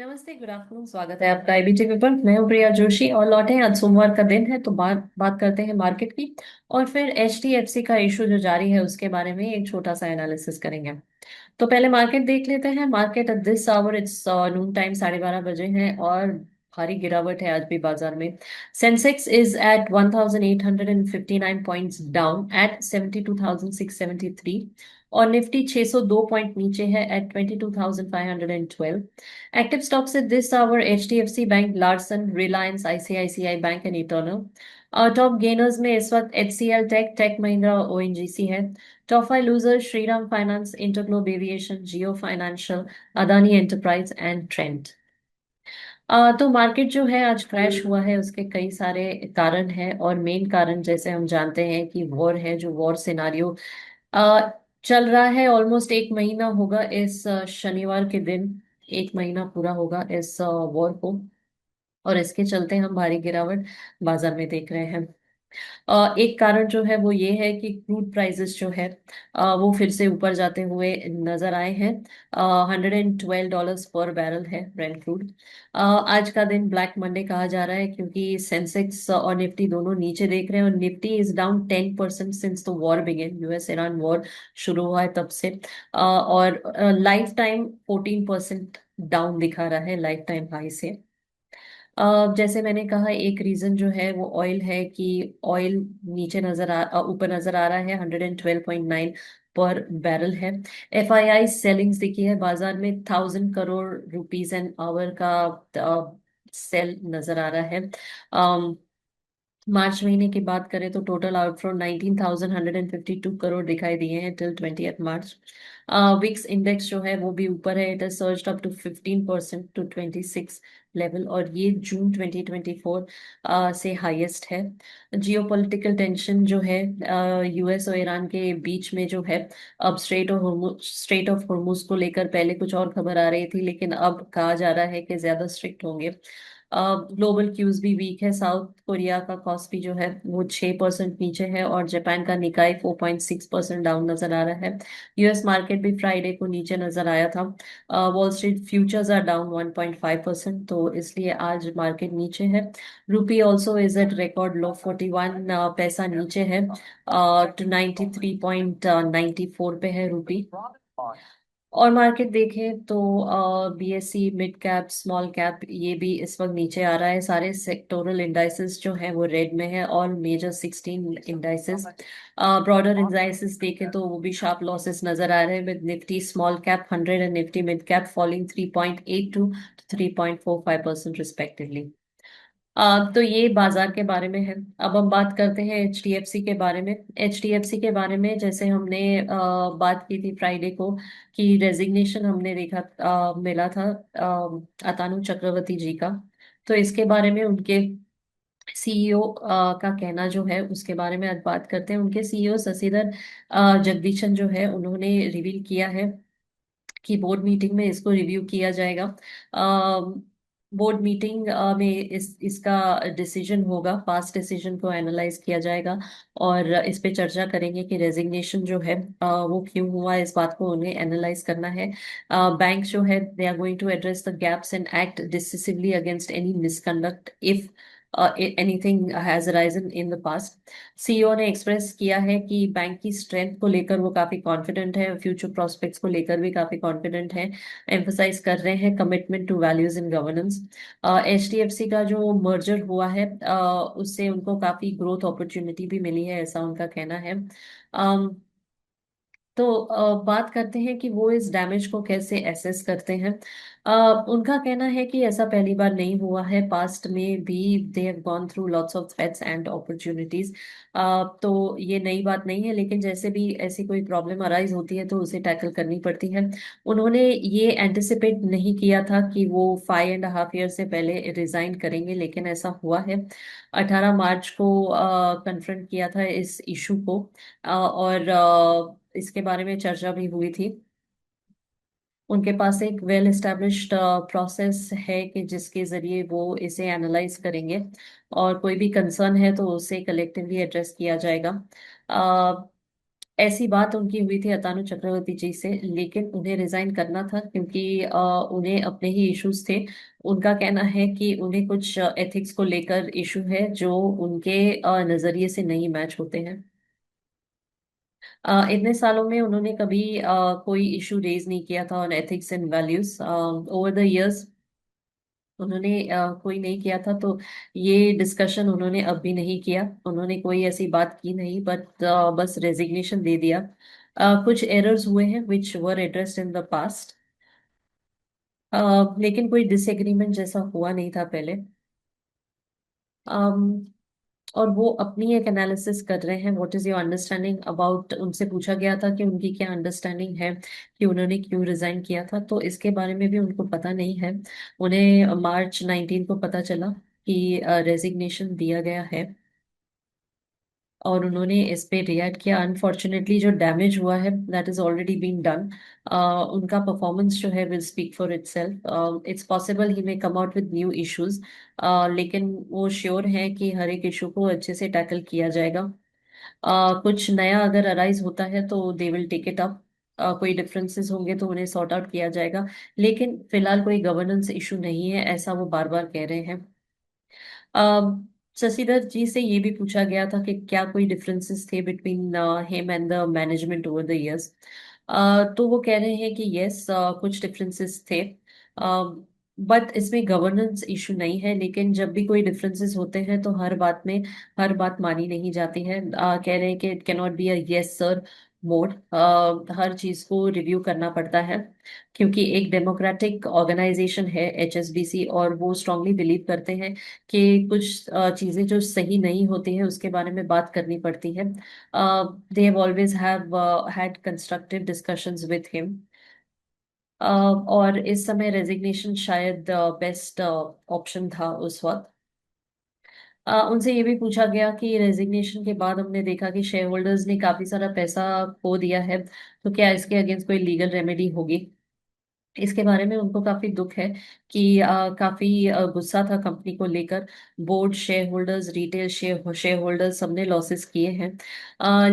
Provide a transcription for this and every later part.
नमस्ते, good afternoon. स्वागत है आपका आईबीटी पेपर। मैं हूं प्रिया जोशी और लौटे हैं। आज सोमवार का दिन है तो बात बात करते हैं मार्केट की। और फिर एचडीएफसी का इशू जो जारी है उसके बारे में एक छोटा सा एनालिसिस करेंगे। तो पहले मार्केट देख लेते हैं। Market at this hour it's noon time 12:30 बजे है और भारी गिरावट है आज भी बाजार में। Sensex is at 1859 points down at 72,673 और निफ्टी 602 पॉइंट नीचे है at 22,512। Active stocks at this hour HDFC Bank, Larsen, Reliance, ICICI Bank and Eternal. Top gainers में इस वक्त HCL Tech, Tech Mahindra, ONGC है। Top five loser Shriram Finance, InterGlobe Aviation, Jio Financial, Adani Enterprise and Trent. तो market जो है आज crash हुआ है, उसके कई सारे कारण हैं और मेन कारण जैसे हम जानते हैं कि वॉर है, जो वॉर सिनारियो चल रहा है। ऑलमोस्ट एक महीना होगा इस शनिवार के दिन, एक महीना पूरा होगा इस वॉर को। और इसके चलते हम भारी गिरावट बाजार में देख रहे हैं। एक कारण जो है वो ये है कि क्रूड प्राइसेस जो है वो फिर से ऊपर जाते हुए नजर आए हैं। $112 पर बैरल है ब्रेंट क्रूड। आज का दिन ब्लैक मंडे कहा जा रहा है क्योंकि सेंसेक्स और निफ्टी दोनों नीचे देख रहे हैं और Nifty is down 10% since the war began. US Iran war शुरू हुआ है तब से। और लाइफ टाइम 14% डाउन दिखा रहा है लाइफ टाइम हाई से। जैसे मैंने कहा, एक रीजन जो है वो ऑयल है कि ऑयल नीचे ऊपर नजर आ रहा है। 112.9 पर बैरल है। एफआईआई सेलिंग्स दिखी है बाजार में, 1,000 करोड़ रुपीज एन आवर का सेल नजर आ रहा है। मार्च महीने की बात करें तो टोटल आउटफ्लो 19,152 करोड़ दिखाई दिए हैं टिल 20 मार्च। विक्स इंडेक्स जो है वो भी ऊपर है। It has surged up to 15% to 26 level और ये जून 2024 से हाईएस्ट है। जियोपॉलिटिकल टेंशन जो है यूएस और ईरान के बीच में जो है, अब स्ट्रेट ऑफ हॉर्मुज को लेकर पहले कुछ और खबर आ रही थी लेकिन अब कहा जा रहा है कि ज्यादा स्ट्रिक्ट होंगे। ग्लोबल क्यूज भी वीक है। साउथ कोरिया का कॉस्पी जो है वो 6% नीचे है और जापान का निकाई 4.6% डाउन नजर आ रहा है। यूएस मार्केट भी फ्राइडे को नीचे नजर आया था। Wall Street futures are down 1.5%, तो इसलिए आज मार्केट नीचे है। Rupee also is at record low, 41 paisa नीचे है टू 93.94 पे है रूपी। और मार्केट देखें तो BSc mid cap, small cap, ये भी इस वक्त नीचे आ रहा है। सारे सेक्टोरल इंडाइसेस जो है वो रेड में है, all major 16 indices. Broader indices देखें तो वो भी शार्प लॉसेस नजर आ रहे हैं, with Nifty small cap 100 and Nifty mid cap falling 3.82 to 3.45% respectively. तो ये बाजार के बारे में है। अब हम बात करते हैं एचडीएफसी के बारे में। एचडीएफसी के बारे में जैसे हमने बात की थी फ्राइडे को कि रेजिग्नेशन हमने देखा, मिला था अतानु चक्रवर्ती जी का। तो इसके बारे में उनके सीईओ का कहना जो है उसके बारे में आज बात करते हैं। उनके सीईओ शशिधर जगदीशन जो है उन्होंने रिवील किया है कि बोर्ड मीटिंग में इसको रिव्यू किया जाएगा। बोर्ड मीटिंग में इसका डिसीजन होगा, पास्ट डिसीजन को एनालाइज किया जाएगा और इस पे चर्चा करेंगे कि रेजिग्नेशन जो है वो क्यों हुआ। इस बात को उन्हें एनालाइज करना है। बैंक जो है they are going to address the gaps and act decisively against any misconduct if anything has arisen in the past. CEO ने एक्सप्रेस किया है कि बैंक की स्ट्रेंथ को लेकर वो काफी कॉन्फिडेंट है, फ्यूचर प्रोस्पेक्ट्स को लेकर भी काफी कॉन्फिडेंट है। एम्फसाइज कर रहे हैं commitment to values in governance. HDFC का जो मर्जर हुआ है उससे उनको काफी ग्रोथ अपॉर्चुनिटी भी मिली है, ऐसा उनका कहना है। तो बात करते हैं कि वो इस डैमेज को कैसे एसेस करते हैं। उनका कहना है कि ऐसा पहली बार नहीं हुआ है, पास्ट में भी they have gone through lots of threats and opportunities. तो ये नई बात नहीं है, लेकिन जैसे भी ऐसी कोई प्रॉब्लम अराइज होती है तो उसे टैकल करनी पड़ती है। उन्होंने ये एंटिसिपेट नहीं किया था कि वो 5.5 ईयर से पहले रिजाइन करेंगे, लेकिन ऐसा हुआ है। 18 मार्च को कन्फ्रंट किया था इस इशू को और इसके बारे में चर्चा भी हुई थी। उनके पास एक वेल एस्टेब्लिश्ड प्रोसेस है कि जिसके जरिए वो इसे एनालाइज करेंगे और कोई भी कंसर्न है तो उसे कलेक्टिवली एड्रेस किया जाएगा। ऐसी बात उनकी हुई थी अतानु चक्रवर्ती जी से, लेकिन उन्हें रिजाइन करना था क्योंकि उन्हें अपने ही इश्यूज थे। उनका कहना है कि उन्हें कुछ एथिक्स को लेकर इशू है जो उनके नजरिए से नहीं मैच होते हैं। इतने सालों में उन्होंने कभी कोई इशू रेज नहीं किया था on ethics and values. Over the years उन्होंने कोई नहीं किया था, तो ये डिस्कशन उन्होंने अब भी नहीं किया। उन्होंने कोई ऐसी बात की नहीं, बट बस रेजिग्नेशन दे दिया। कुछ एरर्स हुए हैं विच वर एड्रेस्ड इन द पास्ट, लेकिन कोई डिसएग्रीमेंट जैसा हुआ नहीं था पहले। अम, और वो अपनी एक एनालिसिस कर रहे हैं, what is your understanding about. उनसे पूछा गया था कि उनकी क्या अंडरस्टैंडिंग है कि उन्होंने क्यों रिजाइन किया था, तो इसके बारे में भी उनको पता नहीं है। उन्हें मार्च 19 को पता चला कि रेजिग्नेशन दिया गया है, और उन्होंने इस पे रिएक्ट किया। अनफॉर्चुनेटली जो डैमेज हुआ है that is already been done. उनका परफॉर्मेंस जो है will speak for itself. It's possible he may come out with new issues, लेकिन वो श्योर है कि हर एक इशू को अच्छे से टैकल किया जाएगा। कुछ नया अगर अराइज होता है तो they will take it up. कोई डिफरेंसेस होंगे तो उन्हें सॉर्ट आउट किया जाएगा, लेकिन फिलहाल कोई गवर्नेंस इशू नहीं है, ऐसा वो बार बार कह रहे हैं। अम, शशिधर जी से ये भी पूछा गया था कि क्या कोई डिफरेंसेस थे between him and the management over the years. तो वो कह रहे हैं कि यस, कुछ डिफरेंसेस थे, बट इसमें गवर्नेंस इशू नहीं है। लेकिन जब भी कोई डिफरेंसेस होते हैं तो हर बात मानी नहीं जाती है। कह रहे हैं कि it can not be a yes sir mode. हर चीज को रिव्यू करना पड़ता है, क्योंकि एक डेमोक्रेटिक ऑर्गेनाइजेशन है एचएसबीसी, और वो स्ट्रांगली बिलीव करते हैं कि कुछ चीजें जो सही नहीं होती है उसके बारे में बात करनी पड़ती है। They have always have had constructive discussions with him, और इस समय रेजिग्नेशन शायद बेस्ट ऑप्शन था उस वक्त। उनसे ये भी पूछा गया कि रेजिग्नेशन के बाद हमने देखा कि शेयर होल्डर्स ने काफी सारा पैसा खो दिया है, तो क्या इसके अगेंस्ट कोई लीगल रेमेडी होगी। इसके बारे में उनको काफी दुख है कि काफी गुस्सा था कंपनी को लेकर। Board, share holders, retail share holders सबने लॉसेस किए हैं।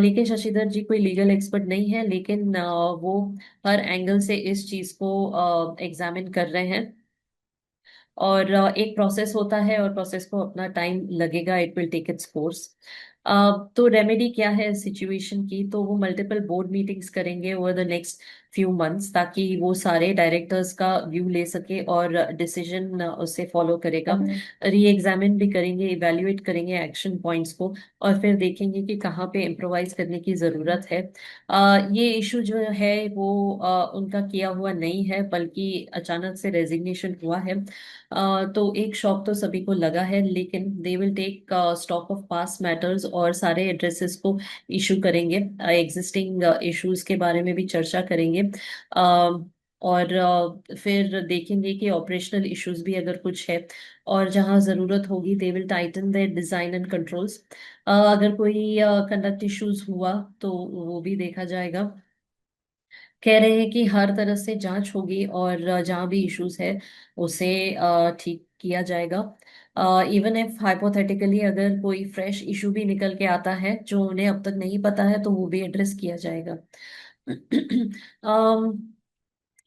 लेकिन शशिधर जी कोई लीगल एक्सपर्ट नहीं है, लेकिन वो हर एंगल से इस चीज को एग्जामिन कर रहे हैं। और एक प्रोसेस होता है, और प्रोसेस को अपना टाइम लगेगा, it will take its course. तो रेमेडी क्या है सिचुएशन की, तो वो मल्टीपल बोर्ड मीटिंग्स करेंगे over the next few months, ताकि वो सारे डायरेक्टर्स का व्यू ले सके और डिसीजन उससे फॉलो करेगा। री एग्जामिन भी करेंगे, इवेल्युएट करेंगे एक्शन पॉइंट्स को, और फिर देखेंगे कि कहाँ पे इम्प्रोवाइज करने की जरूरत है। ये इशू जो है वो उनका किया हुआ नहीं है, बल्कि अचानक से रेजिग्नेशन हुआ है। तो एक शॉक तो सभी को लगा है, लेकिन they will take stock of past matters और सारे एड्रेसेस को इशू करेंगे। एग्जिस्टिंग इश्यूज के बारे में भी चर्चा करेंगे। और फिर देखेंगे कि ऑपरेशनल इश्यूज भी अगर कुछ है, और जहां जरूरत होगी they will tighten their design and controls. अगर कोई कंडक्ट इश्यूज हुआ तो वो भी देखा जाएगा। कह रहे हैं कि हर तरह से जांच होगी, और जहां भी इश्यूज है उसे ठीक किया जाएगा। इवन इफ हाइपोथेटिकली अगर कोई फ्रेश इशू भी निकल के आता है जो उन्हें अब तक नहीं पता है, तो वो भी एड्रेस किया जाएगा।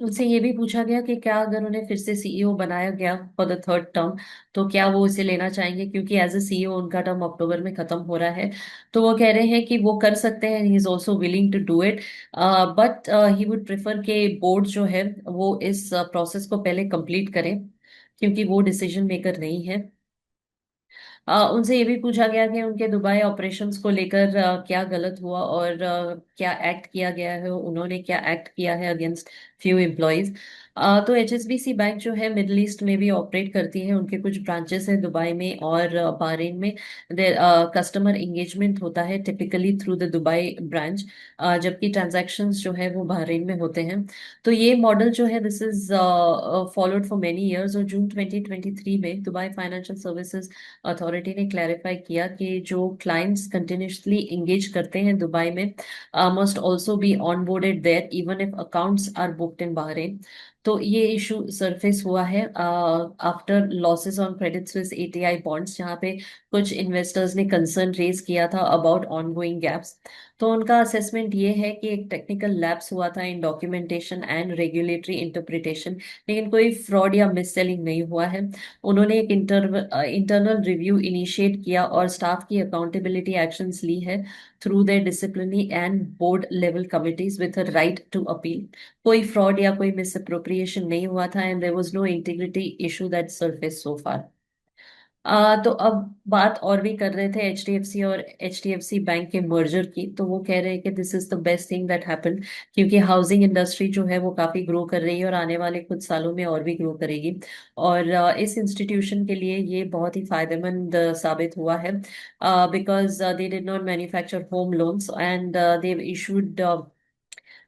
उनसे ये भी पूछा गया कि क्या अगर उन्हें फिर से सीईओ बनाया गया फॉर द थर्ड टर्म, तो क्या वो इसे लेना चाहेंगे, क्योंकि एज अ सीईओ उनका टर्म अक्टूबर में खत्म हो रहा है। तो वो कह रहे हैं कि वो कर सकते हैं, he is also willing to do it, but he would prefer के बोर्ड जो है वो इस प्रोसेस को पहले कंप्लीट करें, क्योंकि वो डिसीजन मेकर नहीं है। उनसे ये भी पूछा गया कि उनके दुबई ऑपरेशंस को लेकर क्या गलत हुआ, और क्या एक्ट किया गया है, उन्होंने क्या एक्ट किया है अगेंस्ट फ्यू एम्प्लॉयज। तो एचएसबीसी बैंक जो है मिडल ईस्ट में भी ऑपरेट करती है, उनके कुछ ब्रांचेस हैं दुबई में और बहरीन में। कस्टमर इंगेजमेंट होता है typically through the Dubai branch, जबकि ट्रांजैक्शंस जो है वो बहरीन में होते हैं। तो ये मॉडल जो है this is followed for many years, और जून 2023 में दुबई फाइनेंशियल सर्विसेज अथॉरिटी ने क्लैरिफाई किया कि जो क्लाइंट्स कंटिन्यूसली इंगेज करते हैं दुबई में must also be onboarded there even if accounts are booked in Bahrain. तो ये इशू सरफेस हुआ है after losses on credit Suisse AT1 bonds, जहाँ पे कुछ इन्वेस्टर्स ने कंसर्न रेज किया था अबाउट ऑनगोइंग गैप्स। तो उनका असेसमेंट ये है कि एक टेक्निकल लैप्स हुआ था इन डॉक्यूमेंटेशन एंड रेगुलेटरी इंटरप्रिटेशन, लेकिन कोई फ्रॉड या मिस सेलिंग नहीं हुआ है। उन्होंने एक इंटरनल रिव्यू इनिशिएट किया और स्टाफ की अकाउंटेबिलिटी एक्शंस ली है through their disciplinary and board level committees with right to appeal. कोई फ्रॉड या कोई मिस अप्रोप्रिएशन नहीं हुआ था and there was no integrity issue that surface so far. तो अब बात और भी कर रहे थे एचडीएफसी और एचडीएफसी बैंक के मर्जर की। तो वो कह रहे हैं कि this is the best thing that happened, क्योंकि हाउसिंग इंडस्ट्री जो है वो काफी ग्रो कर रही है और आने वाले कुछ सालों में और भी ग्रो करेगी। और इस इंस्टीट्यूशन के लिए ये बहुत ही फायदेमंद साबित हुआ है, because they did not manufacture home loans and they've issued,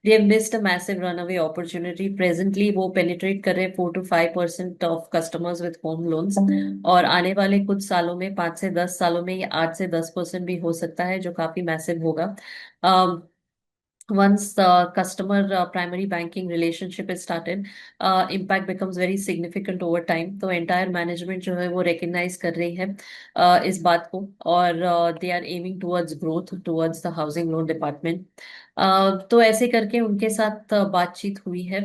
they have missed a massive runaway opportunity. Presently वो penetrate कर रहे हैं 4 to 5% of customers with home loans, और आने वाले कुछ सालों में 5 से 10 सालों में ये 8 से 10% भी हो सकता है, जो काफी मैसिव होगा। Once the customer primary banking relationship is started, impact becomes very significant over time. तो entire management जो है वो recognize कर रही है इस बात को, और they are aiming towards growth towards the housing loan department. तो ऐसे करके उनके साथ बातचीत हुई है।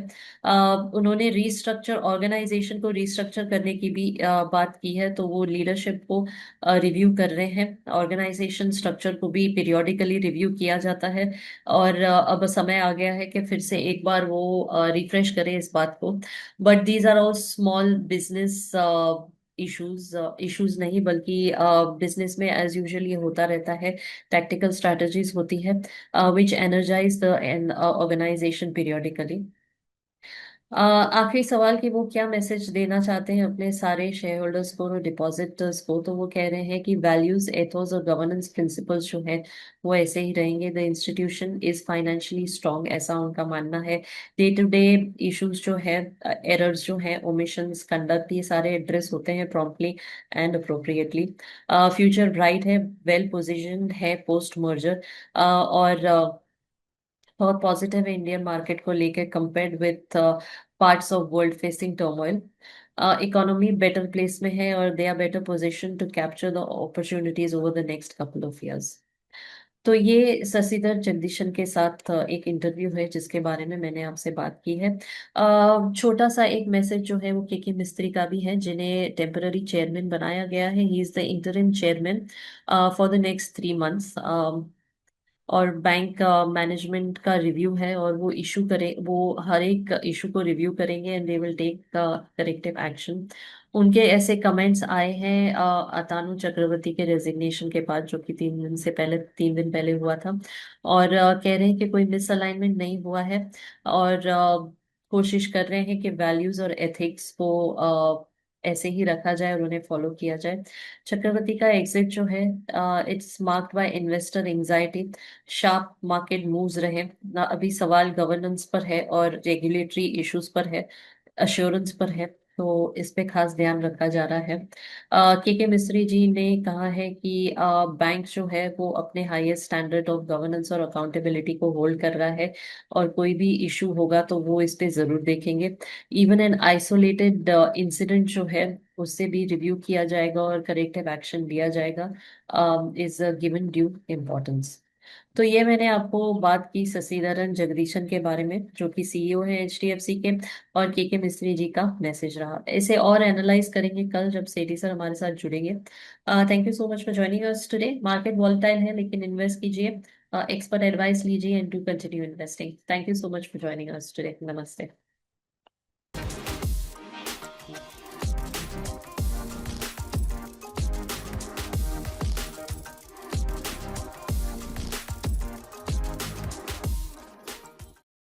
उन्होंने रीस्ट्रक्चर ऑर्गेनाइजेशन को रीस्ट्रक्चर करने की भी बात की है। तो वो लीडरशिप को रिव्यू कर रहे हैं, ऑर्गेनाइजेशन स्ट्रक्चर को भी पीरियोडिकली रिव्यू किया जाता है। और अब समय आ गया है कि फिर से एक बार वो रिफ्रेश करें इस बात को। But these are all small business issues, issues नहीं बल्कि बिजनेस में एज यूजुअल ये होता रहता है, टैक्टिकल स्ट्रेटजीज होती है विच एनर्जाइज द ऑर्गेनाइजेशन पीरियोडिकली। आखिरी सवाल कि वो क्या मैसेज देना चाहते हैं अपने सारे शेयर होल्डर्स को और डिपॉजिटर्स को। तो वो कह रहे हैं कि वैल्यूज, एथोस और गवर्नेंस प्रिंसिपल्स जो है वो ऐसे ही रहेंगे। The institution is financially strong, ऐसा उनका मानना है। डे टू डे इश्यूज जो है, एरर्स जो है, ओमिशंस, कंडक्ट, ये सारे एड्रेस होते हैं promptly and appropriately. Future bright है, वेल पोजिशन्ड है पोस्ट मर्जर, और बहुत पॉजिटिव है इंडियन मार्केट को लेकर compared with parts of world facing turmoil. Economy better place में है और they are better position to capture the opportunities over the next couple of years. तो ये शशिधर जगदीशन के साथ एक इंटरव्यू है जिसके बारे में मैंने आपसे बात की है। छोटा सा एक मैसेज जो है वो के मिस्त्री का भी है, जिन्हें टेम्पररी चेयरमैन बनाया गया है। He is the interim chairman for the next 3 months. और बैंक मैनेजमेंट का रिव्यू है और वो इशू करे, वो हर एक इशू को रिव्यू करेंगे and they will take corrective action. उनके ऐसे कमेंट्स आए हैं अतानु चक्रवर्ती के रेजिग्नेशन के बाद, जो कि 3 दिन पहले हुआ था। और कह रहे हैं कि कोई मिसअलाइनमेंट नहीं हुआ है, और कोशिश कर रहे हैं कि वैल्यूज और एथिक्स को ऐसे ही रखा जाए और उन्हें फॉलो किया जाए। चक्रवर्ती का एग्जिट जो है, it's marked by investor anxiety, sharp market moves रहे ना। अभी सवाल गवर्नेंस पर है और रेगुलेटरी इश्यूज पर है, अश्योरेंस पर है। तो इस पे खास ध्यान रखा जा रहा है। के मिस्त्री जी ने कहा है कि बैंक जो है वो अपने हाईएस्ट स्टैंडर्ड ऑफ गवर्नेंस और अकाउंटेबिलिटी को होल्ड कर रहा है, और कोई भी इशू होगा तो वो इस पे जरूर देखेंगे। इवन एन आइसोलेटेड इंसिडेंट जो है उससे भी रिव्यू किया जाएगा और करेक्टिव एक्शन लिया जाएगा, इज गिवन ड्यू इम्पोर्टेंस। तो ये मैंने आपको बात की शशिधरन जगदीशन के बारे में, जो कि सीईओ है एचडीएफसी के, और के मिस्त्री जी का मैसेज रहा। इसे और एनालाइज करेंगे कल जब सेठी सर हमारे साथ जुड़ेंगे। Thank you so much for joining us today. Market volatile है लेकिन इन्वेस्ट कीजिए, एक्सपर्ट एडवाइस लीजिए and to continue investing. Thank you so much for joining us today. नमस्ते।